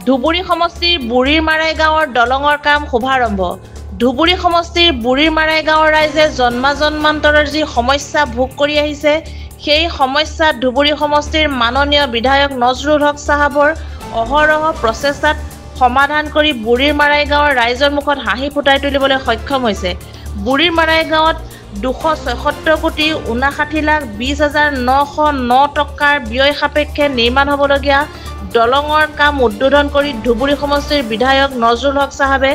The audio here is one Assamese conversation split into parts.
ধুবুৰী সমষ্টিৰ বুঢ়ীমাৰাই গাঁৱৰ দলঙৰ কাম শুভাৰম্ভ। ধুবুৰী সমষ্টিৰ বুঢ়ীমাৰাই গাঁৱৰ ৰাইজে জন্মান্তৰৰ যি সমস্যা ভোগ কৰি আহিছে, সেই সমস্যা ধুবুৰী সমষ্টিৰ মাননীয় বিধায়ক নজৰুল হক চাহাবৰ অহৰহ প্ৰচেষ্টাত সমাধান কৰি বুঢ়ীমাৰাই গাঁৱৰ ৰাইজৰ মুখত হাঁহি ফুটাই তুলিবলৈ সক্ষম হৈছে। বুঢ়ীমাৰাই গাঁৱত 276,59,20,909 টকাৰ ব্যয় সাপেক্ষে নিৰ্মাণ হ'বলগীয়া দলঙৰ কাম উদ্বোধন কৰি ধুবুৰী সমষ্টিৰ বিধায়ক নজৰুল হক চাহাবে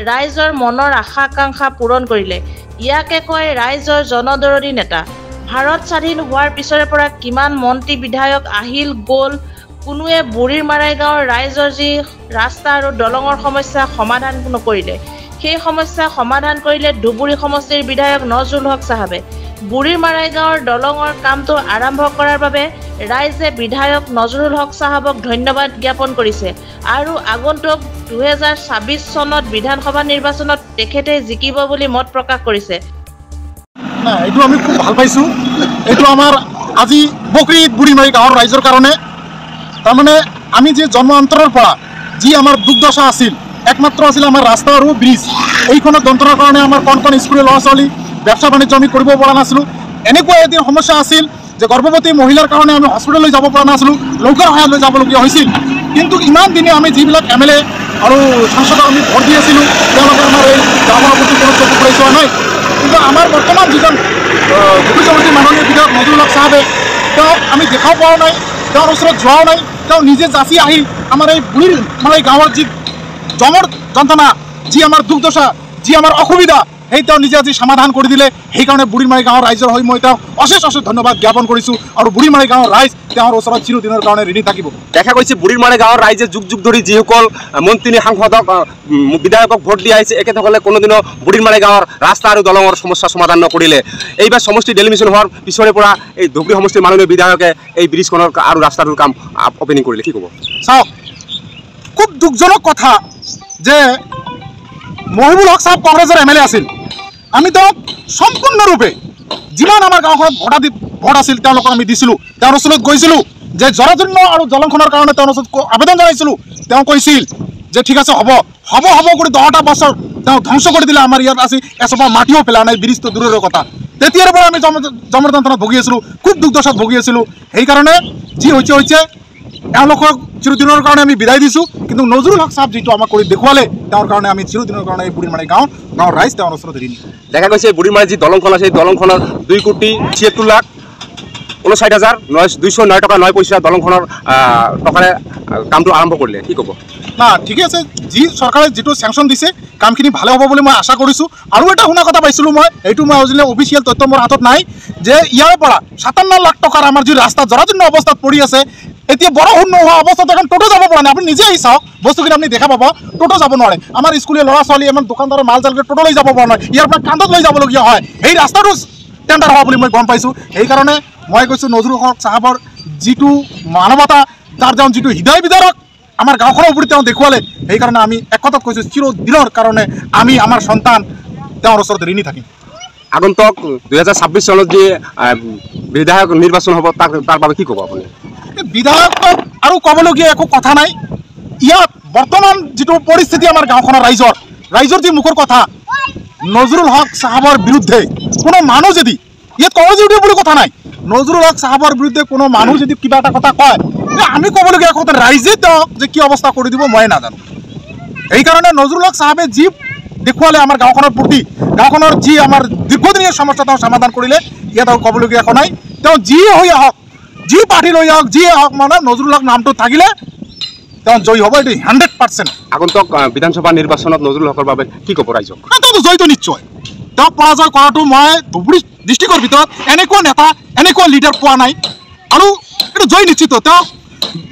ৰাইজৰ মনৰ আশা আকাংক্ষা পূৰণ কৰিলে। ইয়াকে কয় ৰাইজৰ জনদৰদী নেতা। ভাৰত স্বাধীন হোৱাৰ পিছৰে পৰা কিমান মন্ত্ৰী বিধায়ক আহিল গ'ল, কোনোৱে বুঢ়ীমাৰাই গাঁৱৰ ৰাইজৰ যি ৰাস্তা আৰু দলঙৰ সমস্যা সমাধান নকৰিলে। সেই সমস্যা সমাধান কৰিলে ধুবুৰী সমষ্টিৰ বিধায়ক নজৰুল হক চাহাবে। বুঢ়ীমাৰাই গাঁৱৰ দলঙৰ কামটো আৰম্ভ কৰাৰ বাবে ৰাইজে বিধায়ক নজৰুল হক চাহাবক ধন্যবাদ জ্ঞাপন কৰিছে আৰু আগন্তুক 2026 চনত বিধানসভা নিৰ্বাচনত তেখেতে জিকিব বুলি মত প্ৰকাশ কৰিছে। এইটো আমি খুব ভাল পাইছোঁ। এইটো আমাৰ আজি বকৰিদ বুঢ়ীমাৰী গাঁৱৰ ৰাইজৰ কাৰণে তাৰমানে আমি যে জন্মান্তৰৰ পৰা যি আমাৰ দুৰ্দশা আছিল, একমাত্ৰ আছিল আমাৰ ৰাস্তা আৰু ব্ৰিজ। এইখনত যন্ত্ৰৰ কাৰণে আমাৰ কণ কণ স্কুলৰ ল'ৰা ছোৱালী ব্যৱসা বাণিজ্য আমি কৰিব পৰা নাছিলোঁ। এনেকুৱা এদিন সমস্যা আছিল যে গৰ্ভৱতী মহিলাৰ কাৰণে আমি হস্পিটেললৈ যাব পৰা নাছিলোঁ, লৌকাৰ সহায় লৈ যাবলগীয়া হৈছিল। কিন্তু ইমান দিনে আমি যিবিলাক MLA আৰু সাংসদক আমি ভোট দি আছিলোঁ, তেওঁলোকে আমাৰ এই গাঁৱৰ প্ৰতি কোনো চকু ফুৰাই চোৱা নাই। কিন্তু আমাৰ বৰ্তমান যিজন ধুবুৰী সমষ্টিৰ মাননীয় বিধায়ক নজৰুল হক চাহাবে, তেওঁক আমি দেখাও পোৱা নাই, তেওঁৰ ওচৰত যোৱাও নাই। তেওঁ নিজে যাচি আহি আমাৰ এই বুঢ়ীমাৰাই গাঁৱৰ যি জমৰ যন্ত্ৰণা, যি আমাৰ দুৰ্দশা, যি আমাৰ অসুবিধা, সেই তেওঁ নিজে আজি সমাধান কৰি দিলে। সেইকাৰণে বুঢ়ীমাৰী গাঁৱৰ ৰাইজৰ হৈ মই তেওঁক অশেষ ধন্যবাদ জ্ঞাপন কৰিছোঁ আৰু বুঢ়ীমাৰী গাঁৱৰ ৰাইজ তেওঁৰ ওচৰত চিৰদিনৰ কাৰণে ঋণী থাকিব। দেখা গৈছে বুঢ়ীমাৰী গাঁৱৰ ৰাইজে যুগ যুগ ধৰি যিসকল মন্ত্ৰী সাংসদক বিধায়কক ভোট দি আহিছে, এখেতসকলে কোনোদিনো বুঢ়ীমাৰী গাঁৱৰ ৰাস্তা আৰু দলঙৰ সমস্যা সমাধান নকৰিলে। এইবাৰ সমষ্টি ডেলিমিশ্যন হোৱাৰ পিছৰে পৰা এই ধুবুৰী সমষ্টিৰ মাননীয় বিধায়কে এই ব্ৰিজখনৰ আৰু ৰাস্তাটোৰ কাম অপেনিং কৰিলে। কি ক'ব? চাওক, খুব দুখজনক কথা যে মহিবুল হক চাহাব কংগ্ৰেছৰ MLA আছিল। আমি তেওঁক সম্পূৰ্ণৰূপে যিমান আমাৰ গাঁওখনত ভোট আছিল তেওঁলোকক আমি দিছিলোঁ। তেওঁৰ ওচৰত গৈছিলোঁ যে জৰাজীৰ্ণ আৰু দলংখনৰ কাৰণে তেওঁৰ ওচৰত আবেদন জনাইছিলোঁ। তেওঁ কৈছিল যে ঠিক আছে, হ'ব কৰি 10টা বছৰ তেওঁ ধ্বংস কৰি দিলে। আমাৰ ইয়াত আজি এচপা মাটিও পেলা নাই, ব্ৰিজটো দূৰৰ কথা। তেতিয়াৰ পৰা আমি জমৰ যন্ত্ৰণাত ভুগি আছিলোঁ, খুব দুৰ্দশাত ভুগি আছিলোঁ। সেইকাৰণে যি হৈছে এওঁলোকক চিৰদিনৰ কাৰণে আমি বিদায় দিছোঁ। কিন্তু নজৰুল হক চাহাব যিটো আমাক কৰি দেখুৱালে, তেওঁৰ কাৰণে আমি চিৰদিনৰ কাৰণে এই বুঢ়ীমাৰী গাঁৱৰ ৰাইজ তেওঁৰ ওচৰত ঋণী। দেখা গৈছে বুঢ়ীমাৰী যি দলংখন আছে, সেই দলংখনৰ 2,76,59,209 টকা 9 পইচা দলংখনৰ টকাৰে কামটো আৰম্ভ কৰিলে। কি ক'ব? না, ঠিকে আছে, যি চৰকাৰে যিটো চেংচন দিছে কামখিনি ভালে হ'ব বুলি মই আশা কৰিছোঁ। আৰু এটা শুনা কথা পাইছিলোঁ মই, এইটো মই আজিলৈ অফিচিয়েল তথ্য মোৰ হাতত নাই, যে ইয়াৰ পৰা 57 লাখ টকাৰ আমাৰ যি ৰাস্তা জৰাজীৰ্ণ অৱস্থাত পৰি আছে, এতিয়া বৰষুণ নোহোৱা অৱস্থাত এখন টোটো যাব পৰা নাই। আপুনি নিজে আহি চাওক, বস্তুখিনি আপুনি দেখা পাব, টোটো যাব নোৱাৰে। আমাৰ স্কুলীয়া ল'ৰা ছোৱালী, আমাৰ দোকানদাৰৰ মাল জালকে টোটো লৈ যাব পৰা নাই, ইয়াৰ পৰা কান্ধত লৈ যাবলগীয়া হয়। সেই ৰাস্তাটো টেণ্ডাৰ হোৱা বুলি মই গম পাইছোঁ। সেইকাৰণে মই কৈছোঁ নজৰুল হক চাহাবৰ যিটো মানৱতা, তাৰ তেওঁ যিটো হৃদয় বিদাৰক আমাৰ গাঁওখনৰ ওপৰত তেওঁ দেখুৱালে, সেইকাৰণে আমি এক কথাত কৈছোঁ চিৰদিনৰ কাৰণে আমি আমাৰ সন্তান তেওঁৰ ওচৰত ঋণী থাকিম। আগন্তুক 2026 চনত যি বিধায়ক নিৰ্বাচন হ'ব, তাৰ বাবে কি ক'ব আপুনি? বিধায়কক আৰু ক'বলগীয়া একো কথা নাই। ইয়াত বৰ্তমান যিটো পৰিস্থিতি আমাৰ গাঁওখনৰ ৰাইজৰ যি মুখৰ কথা, নজৰুল হক চাহাবৰ বিৰুদ্ধে কোনো মানুহ যদি ইয়াত কংগ্ৰেছ বুলি কথা নাই, নজৰুল হক চাহাবৰ বিৰুদ্ধে কোনো মানুহ যদি কিবা এটা কথা কয়, আমি ক'বলগীয়া কথা ৰাইজে তেওঁক যে কি অৱস্থা কৰি দিব মই নাজানো। সেইকাৰণে নজৰুল হক চাহাবে যি দেখুৱালে আমাৰ গাঁওখনৰ প্ৰতি, গাঁওখনৰ যি আমাৰ দীৰ্ঘদিনীয়া সমস্যা তেওঁ সমাধান কৰিলে, ইয়াত আৰু ক'বলগীয়া একো নাই। তেওঁ যি হৈ আহক, যি পাৰ্টি লৈ আহক, যিয়ে হওক, মানে নজৰুল হক নামটো থাকিলে তেওঁ জয়ী হ'ব, এইটো 100%। আগন্তুক বিধানসভা নিৰ্বাচনত নজৰুল হকৰ বাবে কি ক'ব ৰাইজক? তেওঁতো জয়ীটো নিশ্চয়। তেওঁক পৰাজয় কৰাটো মই ধুবুৰী ডিষ্ট্ৰিক্টৰ ভিতৰত এনেকুৱা নেতা, এনেকুৱা লিডাৰ পোৱা নাই। আৰু এইটো জয় নিশ্চিত, তেওঁ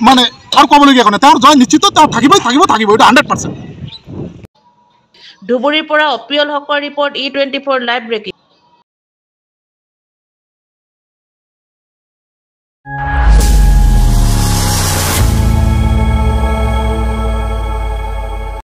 মানে আৰু ক'বলগীয়া একো নাই, তেওঁৰ জয় নিশ্চিত, তেওঁ থাকিবই, এইটো 100%। ধুবুৰীৰ পৰা অপিয়ল হকৰ ৰিপৰ্ট, E24 লাইভ ব্ৰেকিং।